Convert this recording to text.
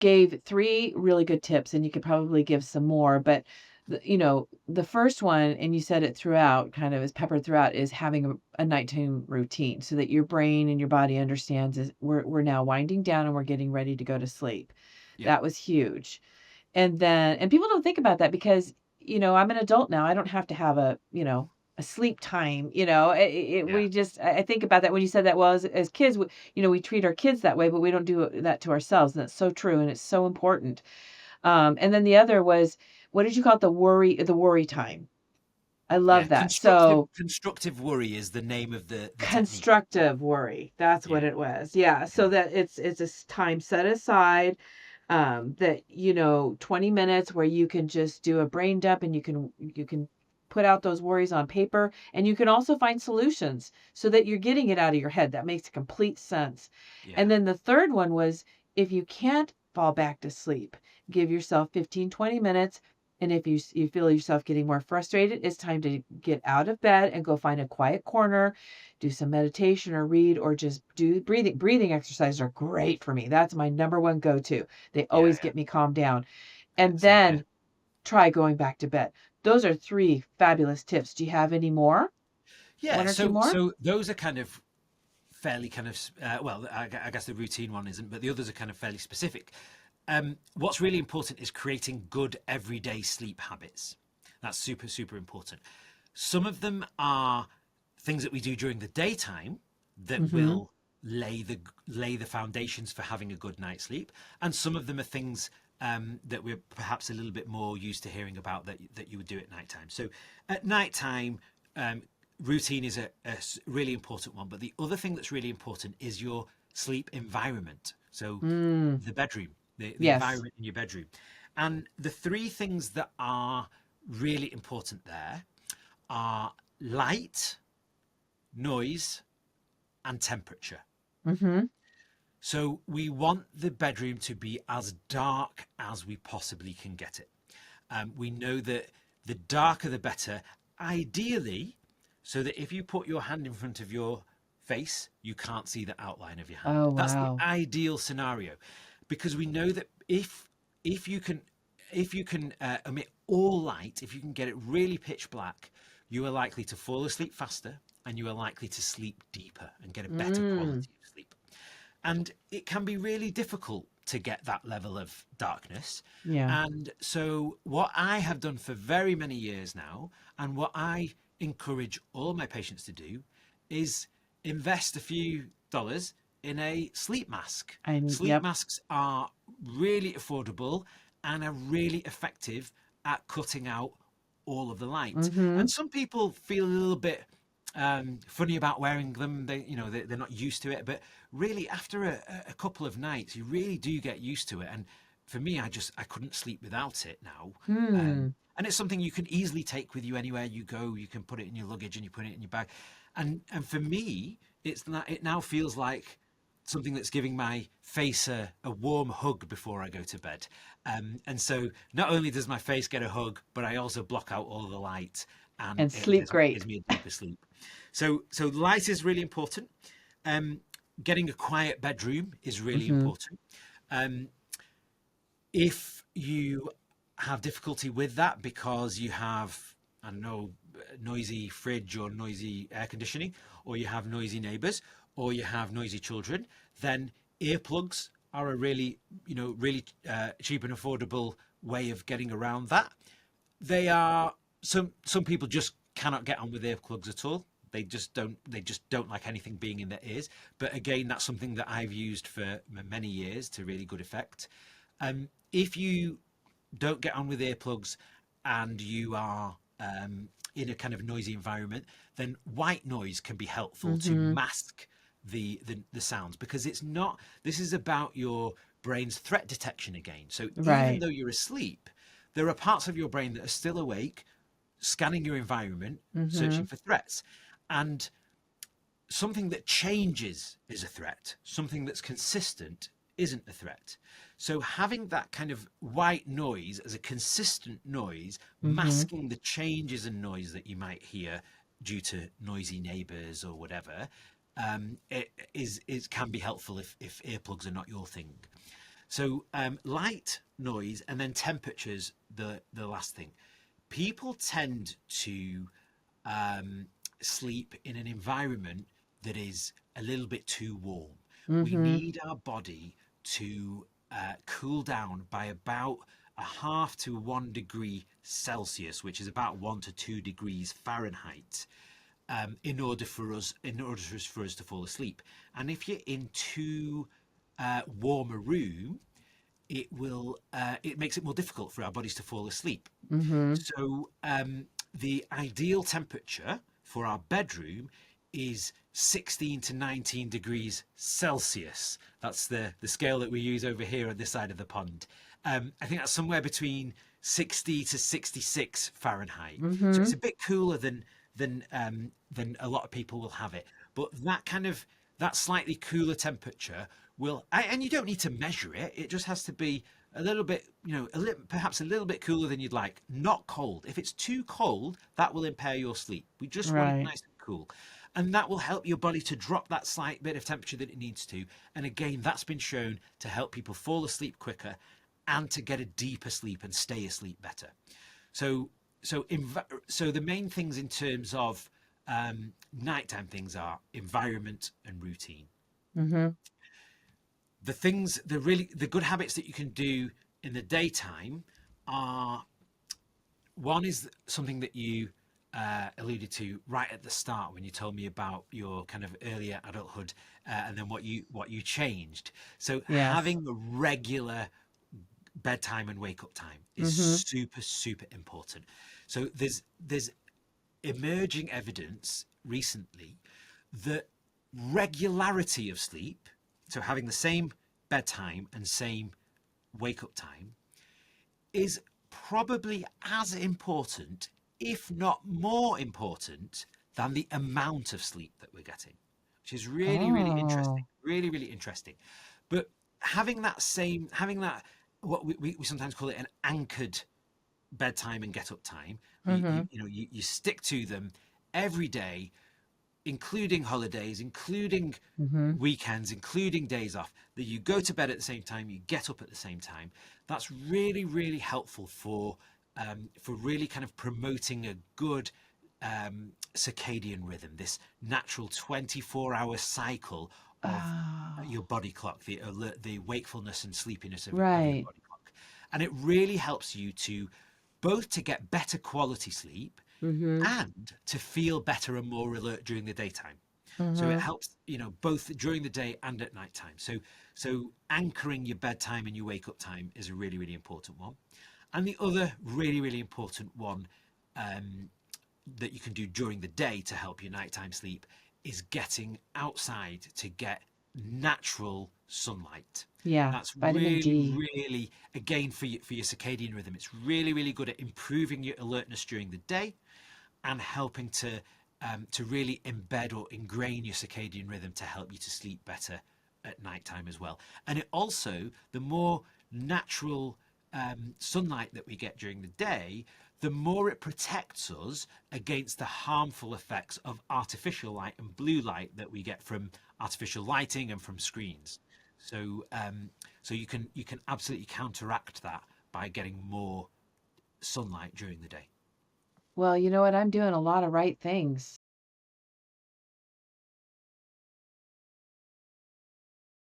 gave 3 really good tips, and you could probably give some more, but the first one, and you said it throughout, kind of is peppered throughout, is having a nighttime routine so that your brain and your body understands is we're now winding down and we're getting ready to go to sleep. Yeah. That was huge. And people don't think about that because, I'm an adult now. I don't have to have a sleep time, Yeah. we just I think about that when you said that, well, as kids, we treat our kids that way, but we don't do that to ourselves. And that's so true. And it's so important. And then the other was, what did you call it? The worry time. I Yeah. love that. Constructive So constructive worry is the name of the technique. constructive worry. That's what Yeah. it was. Yeah. Yeah. So that it's a time set aside, that 20 minutes where you can just do a brain dump, and you can put out those worries on paper, and you can also find solutions so that you're getting it out of your head. That makes complete sense. Yeah. And then the third one was, if you can't fall back to sleep, give yourself 15, 20 minutes. And if you feel yourself getting more frustrated, it's time to get out of bed and go find a quiet corner, do some meditation or read, or just do breathing. Breathing exercises are great for me. That's my number one go-to. They Yeah. always get me calmed down. Yeah. And Same here. then try going back to bed. Those are 3 fabulous tips. Do you have any more? Yeah. 1 or 2 more? So those are kind of fairly kind of well, I guess the routine one isn't, but the others are kind of fairly specific. What's really important is creating good everyday sleep habits. That's super, super important. Some of them are things that we do during the daytime that Mhm. will lay the foundations for having a good night's sleep, and some of them are things that we're perhaps a little bit more used to hearing about that you would do at nighttime. So at nighttime, um, routine is a really important one, but the other thing that's really important is your sleep environment. So Mm. the bedroom, the Yes. environment in your bedroom. And the three things that are really important there are light, noise, and temperature. Mhm. So we want the bedroom to be as dark as we possibly can get it. We know that the darker the better, ideally, so that if you put your hand in front of your face, you can't see the outline of your hand. Oh, That's the wow. ideal scenario, because we know that if you can omit all light, if you can get it really pitch black, you are likely to fall asleep faster and you are likely to sleep deeper and get a better Mm. quality of sleep. And it can be really difficult to get that level of darkness. Yeah. And so, what I have done for very many years now, and what I encourage all my patients to do, is invest a few dollars in a sleep mask. Sleep Yep. masks are really affordable and are really effective at cutting out all of the light. And Mhm. some people feel a little bit funny about wearing them. They're not used to it, but really after a couple of nights, you really do get used to it. And for me, I couldn't sleep without it now. Hmm. And it's something you can easily take with you anywhere you go. You can put it in your luggage and you put it in your bag. And for me, it now feels like something that's giving my face a warm hug before I go to bed. And so not only does my face get a hug, but I also block out all the light and And it sleep gives great. me a deeper sleep. So light is really important. Um, Getting a quiet bedroom is really Mhm. important. Um, if you have difficulty with that because you have, I don't know, noisy fridge or noisy air conditioning, or you have noisy neighbors, or you have noisy children, then earplugs are a really cheap and affordable way of getting around that. They are some people just cannot get on with earplugs at all. They just don't like anything being in their ears. But again, that's something that I've used for many years to really good effect. If you don't get on with earplugs and you are in a kind of noisy environment, then white noise can be helpful to Mhm. mask the sounds, because it's not. This is about your brain's threat detection again. So even Right. though you're asleep, there are parts of your brain that are still awake, scanning your environment, searching Mhm. for threats. And something that changes is a threat. Something that's consistent isn't a threat. So having that kind of white noise as a consistent noise, Mhm. masking the changes in noise that you might hear due to noisy neighbours or whatever, it can be helpful if earplugs are not your thing. So light, noise, and then temperatures. The last thing, people tend to um, sleep in an environment that is a little bit too warm. We Mm-hmm. need our body to cool down by about a half to 1 degree Celsius, which is about 1 to 2 degrees Fahrenheit, for us to fall asleep. And if you're in too warm a room, it makes it more difficult for our bodies to fall asleep. Mm-hmm. So the ideal temperature for our bedroom is 16 to 19 degrees Celsius. That's the scale that we use over here on this side of the pond. I think that's somewhere between 60 to 66 Fahrenheit. So Mm-hmm. it's a bit cooler than a lot of people will have it. But that slightly cooler temperature and you don't need to measure it. It just has to be a little bit, perhaps a little bit cooler than you'd like, not cold. If it's too cold, that will impair your sleep. We just want it Right. nice and cool. And that will help your body to drop that slight bit of temperature that it needs to. And again, that's been shown to help people fall asleep quicker and to get a deeper sleep and stay asleep better. So, so the main things in terms of nighttime things are environment and routine. Mm-hmm. The good habits that you can do in the daytime are, one is something that you alluded to right at the start when you told me about your kind of earlier adulthood, and then what you changed. So Yes. having a regular bedtime and wake up time is Mm-hmm. super important. So there's emerging evidence recently that regularity of sleep, so having the same bedtime and same wake up time, is probably as important, if not more important, than the amount of sleep that we're getting, which is really, really interesting. Oh. Really, really interesting. But having that, what we sometimes call it an anchored bedtime and get up time, Mm-hmm. you stick to them every day, including holidays, including Mm-hmm. weekends, including days off, that you go to bed at the same time, you get up at the same time. That's really, really helpful for really kind of promoting a good circadian rhythm, this natural 24-hour cycle of Oh. your body clock, the wakefulness and sleepiness of your Right. body clock. And it really helps you to both to get better quality sleep Mm-hmm. and to feel better and more alert during the daytime. So it Mm-hmm. helps, both during the day and at night time. So anchoring your bedtime and your wake up time is a really, really important one. And the other really, really important one, um, that you can do during the day to help your nighttime sleep, is getting outside to get natural sunlight. Yeah. That's Vitamin really, D. really, again, for your circadian rhythm. It's really, really good at improving your alertness during the day and helping to really embed or ingrain your circadian rhythm to help you to sleep better at nighttime as well. And it also, the more natural sunlight that we get during the day, the more it protects us against the harmful effects of artificial light and blue light that we get from artificial lighting and from screens. So you can absolutely counteract that by getting more sunlight during the day. Well, you know what? I'm doing a lot of right things.